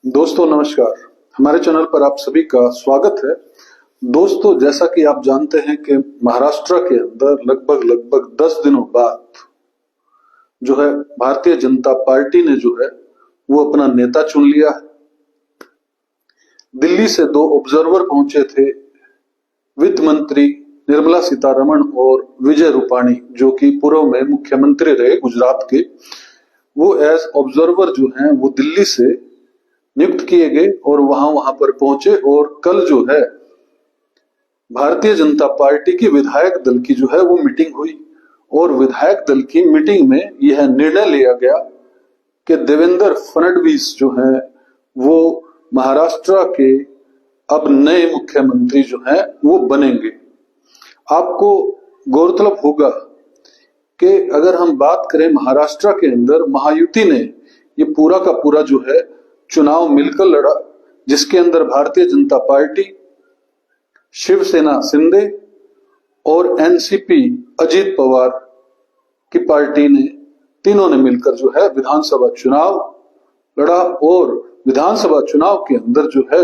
दोस्तों नमस्कार। हमारे चैनल पर आप सभी का स्वागत है। दोस्तों, जैसा कि आप जानते हैं कि महाराष्ट्र के अंदर लगभग 10 दिनों बाद जो है भारतीय जनता पार्टी ने जो है वो अपना नेता चुन लिया है। दिल्ली से 2 ऑब्जर्वर पहुंचे थे, वित्त मंत्री निर्मला सीतारमण और विजय रूपाणी, जो कि पूर्व में मुख्यमंत्री रहे गुजरात के। वो एज ऑब्जर्वर जो हैं वो दिल्ली से नियुक्त किए गए और वहां पर पहुंचे। और कल जो है भारतीय जनता पार्टी की विधायक दल की जो है वो मीटिंग हुई और विधायक दल की मीटिंग में यह निर्णय लिया गया कि देवेंद्र फडणवीस जो है वो महाराष्ट्र के अब नए मुख्यमंत्री जो है वो बनेंगे। आपको गौरतलब होगा कि अगर हम बात करें महाराष्ट्र के अंदर महायुति ने ये पूरा का पूरा जो है चुनाव मिलकर लड़ा, जिसके अंदर भारतीय जनता पार्टी, शिवसेना शिंदे और एनसीपी अजीत पवार की पार्टी ने तीनों ने मिलकर जो है विधानसभा चुनाव लड़ा और विधानसभा चुनाव के अंदर जो है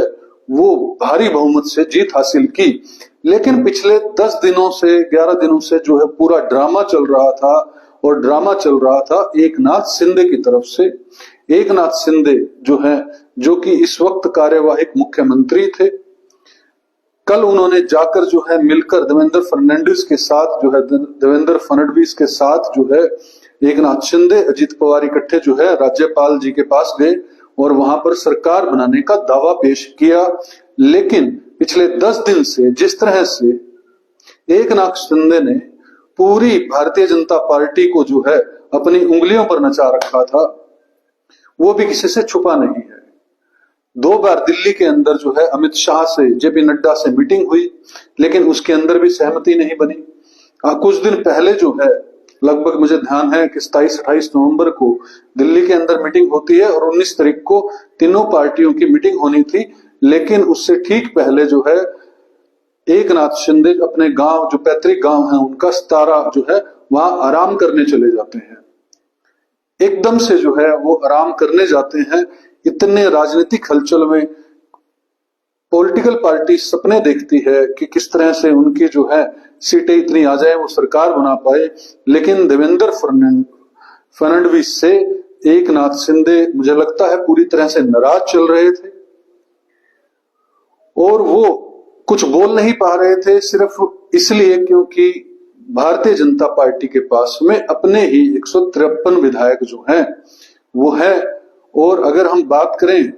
वो भारी बहुमत से जीत हासिल की। लेकिन पिछले 10 दिनों से 11 दिनों से जो है पूरा ड्रामा चल रहा था और ड्रामा चल रहा था एकनाथ शिंदे की तरफ से। एकनाथ शिंदे जो कि इस वक्त कार्यवाहक मुख्यमंत्री थे, कल उन्होंने जाकर जो है मिलकर देवेंद्र फडणवीस के साथ जो है एकनाथ शिंदे अजीत पवार इकट्ठे जो है राज्यपाल जी के पास गए और वहां पर सरकार बनाने का दावा पेश किया। लेकिन पिछले 10 दिन से जिस तरह से एकनाथ शिंदे ने पूरी भारतीय जनता पार्टी को जो है अपनी उंगलियों पर नचा रखा था, वो भी किसी से छुपा नहीं है। 2 बार दिल्ली के अंदर जो है अमित शाह से, जेपी नड्डा से मीटिंग हुई, लेकिन उसके अंदर भी सहमति नहीं बनी। कुछ दिन पहले जो है लगभग मुझे ध्यान है कि 27-28 नवंबर को दिल्ली के अंदर मीटिंग होती है और 19 तारीख को तीनों पार्टियों की मीटिंग होनी थी। लेकिन उससे ठीक पहले जो है एकनाथ शिंदे अपने गांव, जो पैतृक गांव है उनका, सतारा जो है वहां आराम करने चले जाते हैं। एकदम से जो है वो आराम करने जाते हैं। इतने राजनीतिक हलचल में पॉलिटिकल पार्टी सपने देखती है कि किस तरह से उनकी जो है सीटें इतनी आ जाए, वो सरकार बना पाए। लेकिन देवेंद्र फडणवीस से एकनाथ शिंदे मुझे लगता है पूरी तरह से नाराज चल रहे थे और वो कुछ बोल नहीं पा रहे थे, सिर्फ इसलिए क्योंकि भारतीय जनता पार्टी के पास में अपने ही 153 विधायक जो हैं वो है। और अगर हम बात करें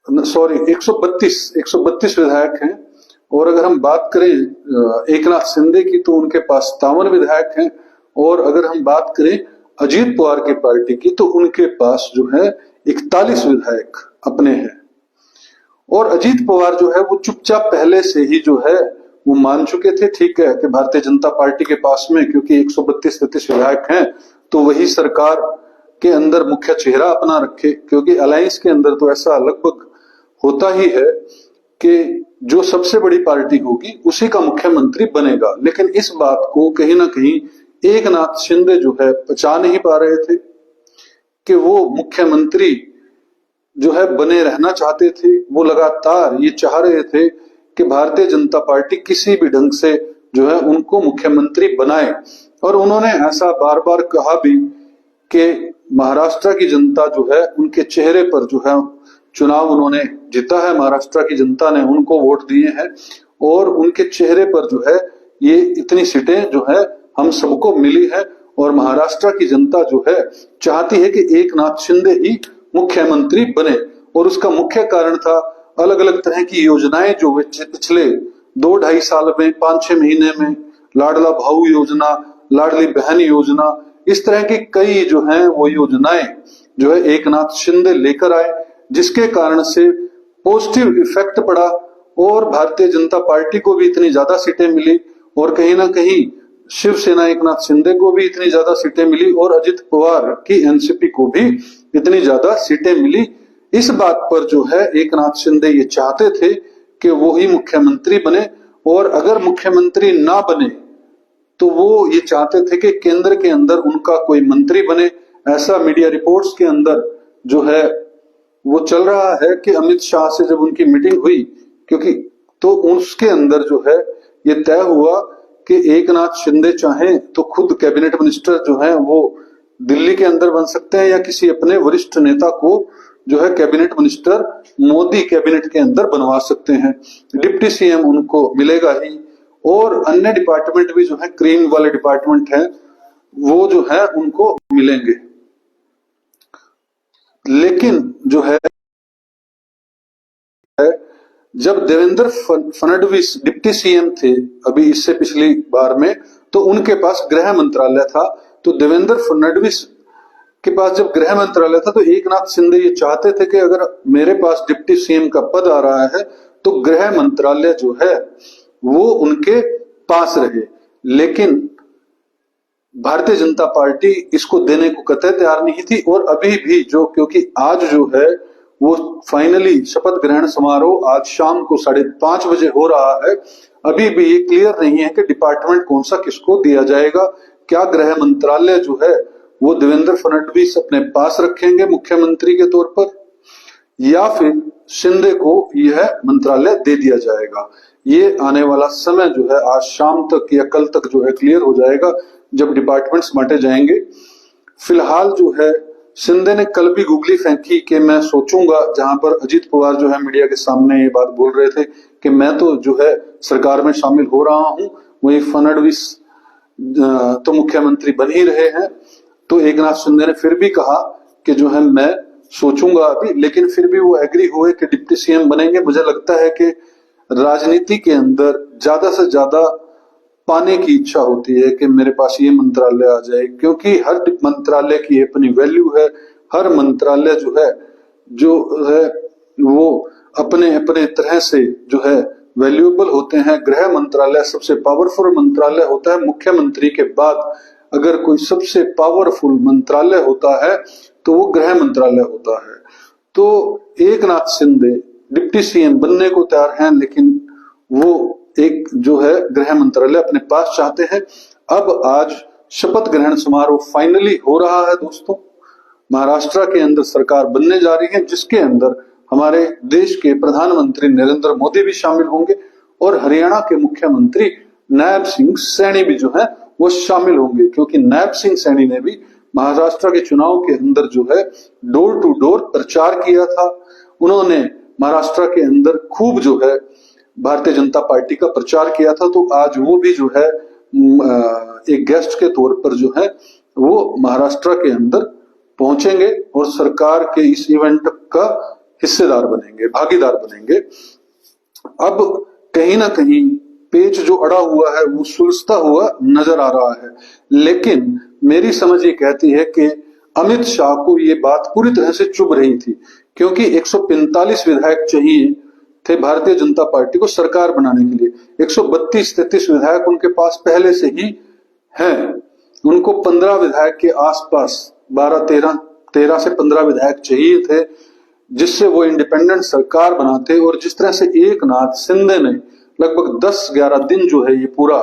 132 विधायक हैं और अगर हम बात करें एकनाथ शिंदे की तो उनके पास 57 विधायक हैं और अगर हम बात करें अजीत पवार की पार्टी की तो उनके पास जो है 41 विधायक अपने हैं। और अजीत पवार जो है वो चुपचाप पहले से ही जो है वो मान चुके थे, ठीक है, कि भारतीय जनता पार्टी के पास में क्योंकि 132-33 विधायक हैं तो वही सरकार के अंदर मुख्य चेहरा अपना रखे, क्योंकि अलायंस के अंदर तो ऐसा लगभग होता ही है कि जो सबसे बड़ी पार्टी होगी उसी का मुख्यमंत्री बनेगा। लेकिन इस बात को कहीं ना कहीं एकनाथ शिंदे जो है पचा नहीं पा रहे थे कि वो मुख्यमंत्री जो है बने रहना चाहते थे। वो लगातार ये चाह रहे थे कि भारतीय जनता पार्टी किसी भी ढंग से जो है उनको मुख्यमंत्री बनाए। और उन्होंने ऐसा बार बार कहा भी कि महाराष्ट्र की जनता जो है उनके चेहरे पर जो है चुनाव उन्होंने जीता है, महाराष्ट्र की जनता ने उनको वोट दिए हैं और उनके चेहरे पर जो है ये इतनी सीटें जो है हम सबको मिली है। और महाराष्ट्र की जनता जो है चाहती है कि एकनाथ शिंदे ही मुख्यमंत्री बने। और उसका मुख्य कारण था अलग अलग तरह की योजनाएं जो पिछले 2-2.5 साल में, 5-6 महीने में, लाडला भाऊ योजना, लाडली बहन योजना, इस तरह की कई जो है वो योजनाएं जो है एकनाथ शिंदे लेकर आए, जिसके कारण से पॉजिटिव इफेक्ट पड़ा और भारतीय जनता पार्टी को भी इतनी ज्यादा सीटें मिली और कहीं ना कहीं शिवसेना एकनाथ शिंदे को भी इतनी ज्यादा सीटें मिली और अजित पवार की एनसीपी को भी इतनी ज्यादा सीटें मिली। इस बात पर जो है एकनाथ शिंदे ये चाहते थे कि वो ही मुख्यमंत्री बने और अगर मुख्यमंत्री ना बने तो वो ये चाहते थे कि केंद्र के अंदर उनका कोई मंत्री बने। ऐसा मीडिया रिपोर्ट्स के अंदर जो है वो चल रहा है कि अमित शाह से जब उनकी मीटिंग हुई, क्योंकि तो उसके अंदर जो है ये तय हुआ कि एकनाथ शिंदे चाहें तो खुद कैबिनेट मिनिस्टर जो है वो दिल्ली के अंदर बन सकते हैं, या किसी अपने वरिष्ठ नेता को जो है कैबिनेट मिनिस्टर मोदी कैबिनेट के अंदर बनवा सकते हैं। डिप्टी सीएम उनको मिलेगा ही, और अन्य डिपार्टमेंट भी जो है क्रीम वाले डिपार्टमेंट है वो जो है उनको मिलेंगे। लेकिन जो है जब देवेंद्र फडणवीस डिप्टी सीएम थे अभी इससे पिछली बार में, तो उनके पास गृह मंत्रालय था। तो देवेंद्र फडणवीस के पास जब गृह मंत्रालय था तो एकनाथ शिंदे ये चाहते थे कि अगर मेरे पास डिप्टी सीएम का पद आ रहा है तो गृह मंत्रालय जो है वो उनके पास रहे। लेकिन भारतीय जनता पार्टी इसको देने को कतई तैयार नहीं थी। और अभी भी जो, क्योंकि आज जो है वो फाइनली शपथ ग्रहण समारोह आज शाम को 5:30 बजे हो रहा है, अभी भी ये क्लियर नहीं है कि डिपार्टमेंट कौन सा किसको दिया जाएगा। क्या गृह मंत्रालय जो है वो देवेंद्र फडणवीस अपने पास रखेंगे मुख्यमंत्री के तौर पर, या फिर शिंदे को यह मंत्रालय दे दिया जाएगा। ये आने वाला समय जो है आज शाम तक या कल तक जो है क्लियर हो जाएगा जब डिपार्टमेंट्स बांटे जाएंगे। फिलहाल जो है शिंदे ने कल भी गुगली फेंकी कि मैं सोचूंगा, जहां पर अजीत पवार जो है मीडिया के सामने ये बात बोल रहे थे कि मैं तो जो है सरकार में शामिल हो रहा हूं, वही फडणवीस तो मुख्यमंत्री बन ही रहे हैं। तो एकनाथ शिंदे ने फिर भी कहा कि जो है मैं सोचूंगा अभी, लेकिन फिर भी वो एग्री हुए कि डिप्टी सीएम बनेंगे। मुझे लगता है कि राजनीति के अंदर ज्यादा से ज्यादा पाने की इच्छा होती है कि मेरे पास ये मंत्रालय आ जाए, क्योंकि हर मंत्रालय की अपनी वैल्यू है। हर मंत्रालय जो है वो अपने अपने तरह से जो है वैल्यूएबल होते हैं। गृह मंत्रालय सबसे पावरफुल मंत्रालय होता है। मुख्यमंत्री के बाद अगर कोई सबसे पावरफुल मंत्रालय होता है तो वो गृह मंत्रालय होता है। तो एकनाथ शिंदे डिप्टी सीएम बनने को तैयार हैं, लेकिन वो एक जो है गृह मंत्रालय अपने पास चाहते हैं। अब आज शपथ ग्रहण समारोह फाइनली हो रहा है दोस्तों। महाराष्ट्र के अंदर सरकार बनने जा रही है, जिसके अंदर हमारे देश के प्रधानमंत्री नरेंद्र मोदी भी शामिल होंगे, और हरियाणा के मुख्यमंत्री नायब सिंह सैनी भी जो है वो शामिल होंगे, क्योंकि नायब सिंह सैनी ने भी महाराष्ट्र के चुनाव के अंदर जो है डोर टू डोर प्रचार किया था। उन्होंने महाराष्ट्र के अंदर खूब जो है भारतीय जनता पार्टी का प्रचार किया था। तो आज वो भी जो है एक गेस्ट के तौर पर जो है वो महाराष्ट्र के अंदर पहुंचेंगे और सरकार के इस इवेंट का हिस्सेदार बनेंगे, भागीदार बनेंगे। अब कहीं ना कहीं पेच जो अड़ा हुआ है वो सुलझता हुआ नजर आ रहा है, लेकिन मेरी समझ ये कहती है कि अमित शाह को ये बात पूरी तरह से चुभ रही थी, क्योंकि 145 विधायक चाहिए थे भारतीय जनता पार्टी को सरकार बनाने के लिए। 132-33 विधायक उनके पास पहले से ही हैं। उनको 15 विधायक के आसपास 13 से 15 विधायक चाहिए थे, जिससे वो इंडिपेंडेंट सरकार बनाते। और जिस तरह से एकनाथ शिंदे ने लगभग 10-11 दिन जो है ये पूरा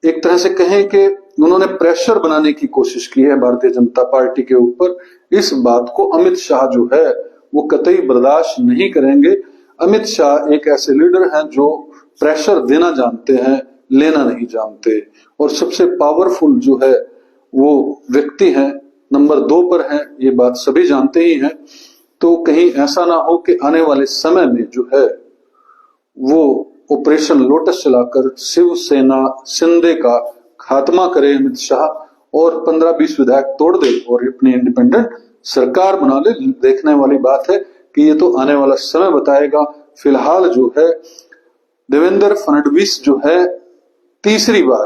एक तरह से कहें कि उन्होंने प्रेशर बनाने की कोशिश की है भारतीय जनता पार्टी के ऊपर, इस बात को अमित शाह जो है वो कतई बर्दाश्त नहीं करेंगे। अमित शाह एक ऐसे लीडर हैं जो प्रेशर देना जानते हैं, लेना नहीं जानते, और सबसे पावरफुल जो है वो व्यक्ति हैं, नंबर 2 पर हैं, ये बात सभी जानते ही हैं। तो कहीं ऐसा ना हो कि आने वाले समय में जो है वो ऑपरेशन लोटस चलाकर शिवसेना शिंदे का खात्मा करे अमित शाह और 15-20 विधायक तोड़ दे और अपनी इंडिपेंडेंट सरकार बना ले। देखने वाली बात है कि ये तो आने वाला समय बताएगा। फिलहाल जो है देवेंद्र फडणवीस जो है तीसरी बार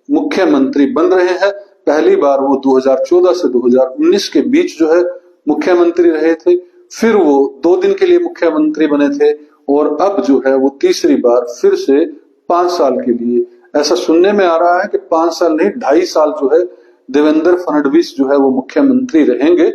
मुख्यमंत्री बन रहे हैं। पहली बार वो 2014 से 2019 के बीच जो है मुख्यमंत्री रहे थे, फिर वो 2 दिन के लिए मुख्यमंत्री बने थे, और अब जो है वो तीसरी बार फिर से 5 साल के लिए। ऐसा सुनने में आ रहा है कि 5 साल नहीं 2.5 साल जो है देवेंद्र फडणवीस जो है वो मुख्यमंत्री रहेंगे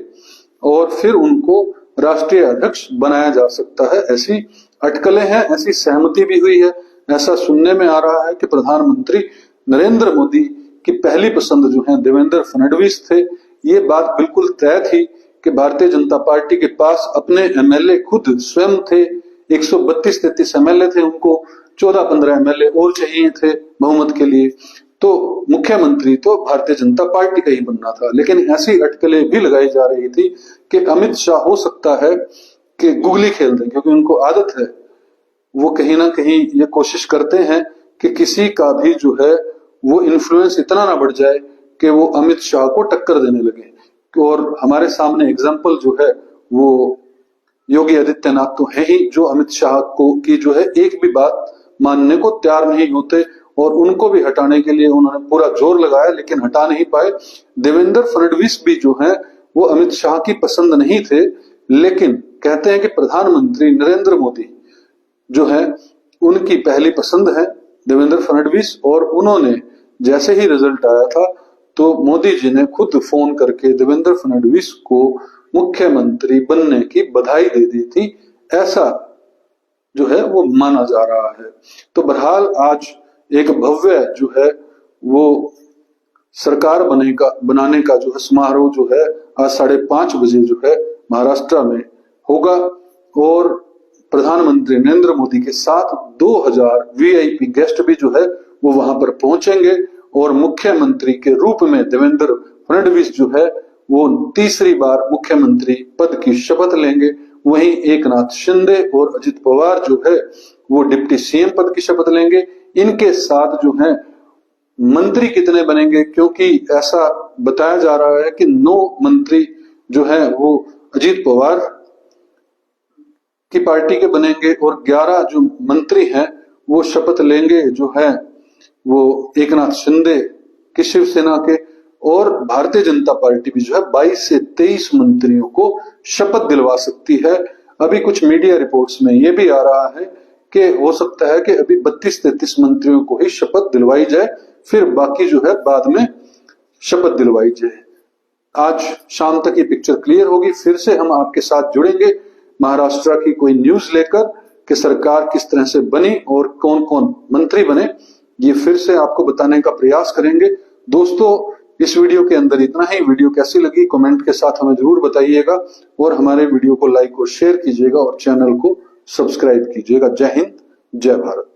और फिर उनको राष्ट्रीय अध्यक्ष बनाया जा सकता है। ऐसी अटकलें हैं, ऐसी सहमति भी हुई है। ऐसा सुनने में आ रहा है कि प्रधानमंत्री नरेंद्र मोदी की पहली पसंद जो है देवेंद्र फडणवीस थे, ये बात बिल्कुल तय थी कि भारतीय जनता पार्टी के पास अपने एमएलए खुद स्वयं थे। 132-33 एमएलए थे, उनको 14-15 एमएलए और चाहिए थे बहुमत के लिए। तो मुख्यमंत्री तो भारतीय जनता पार्टी का ही बनना था। लेकिन ऐसी अटकलें भी लगाई जा रही थी कि अमित शाह हो सकता है कि गुगली खेल दें, क्योंकि उनको आदत है, वो कहीं ना कहीं ये कोशिश करते हैं कि किसी का भी जो है वो इन्फ्लुएंस इतना ना बढ़ जाए कि वो अमित शाह को टक्कर देने लगे। और हमारे सामने एग्जाम्पल जो है वो योगी आदित्यनाथ तो है ही, जो अमित शाह को की जो है एक भी बात मानने को तैयार नहीं होते, और उनको भी हटाने के लिए उन्होंने पूरा जोर लगाया लेकिन हटा नहीं पाए। देवेंद्र फडणवीस भी जो है वो अमित शाह की पसंद नहीं थे, लेकिन कहते हैं कि प्रधानमंत्री नरेंद्र मोदी जो है उनकी पहली पसंद है देवेंद्र फडणवीस। और उन्होंने जैसे ही रिजल्ट आया था तो मोदी जी ने खुद फोन करके देवेंद्र फडणवीस को मुख्यमंत्री बनने की बधाई दे दी थी, ऐसा जो है वो माना जा रहा है। तो बहरहाल आज एक भव्य जो है वो सरकार बनाने का जो है समारोह जो है आज 5:30 बजे जो है महाराष्ट्र में होगा, और प्रधानमंत्री नरेंद्र मोदी के साथ 2000 वीआईपी गेस्ट भी जो है वो वहां पर पहुंचेंगे, और मुख्यमंत्री के रूप में देवेंद्र फडणवीस जो है वो तीसरी बार मुख्यमंत्री पद की शपथ लेंगे। वहीं एकनाथ शिंदे और अजित पवार जो है वो डिप्टी सीएम पद की शपथ लेंगे। इनके साथ जो है मंत्री कितने बनेंगे, क्योंकि ऐसा बताया जा रहा है कि 9 मंत्री जो है वो अजित पवार की पार्टी के बनेंगे, और 11 जो मंत्री हैं वो शपथ लेंगे जो है वो एकनाथ शिंदे की शिवसेना के, और भारतीय जनता पार्टी भी जो है 22 से 23 मंत्रियों को शपथ दिलवा सकती है। अभी कुछ मीडिया रिपोर्ट्स में ये भी आ रहा है कि हो सकता है कि अभी 32-33 मंत्रियों को ही शपथ दिलवाई जाए, फिर बाकी जो है बाद में शपथ दिलवाई जाए। आज शाम तक ये पिक्चर क्लियर होगी, फिर से हम आपके साथ जुड़ेंगे महाराष्ट्र की कोई न्यूज लेकर कि सरकार किस तरह से बनी और कौन कौन मंत्री बने, ये फिर से आपको बताने का प्रयास करेंगे। दोस्तों इस वीडियो के अंदर इतना ही। वीडियो कैसी लगी कमेंट के साथ हमें जरूर बताइएगा, और हमारे वीडियो को लाइक और शेयर कीजिएगा और चैनल को सब्सक्राइब कीजिएगा। जय हिंद, जय भारत।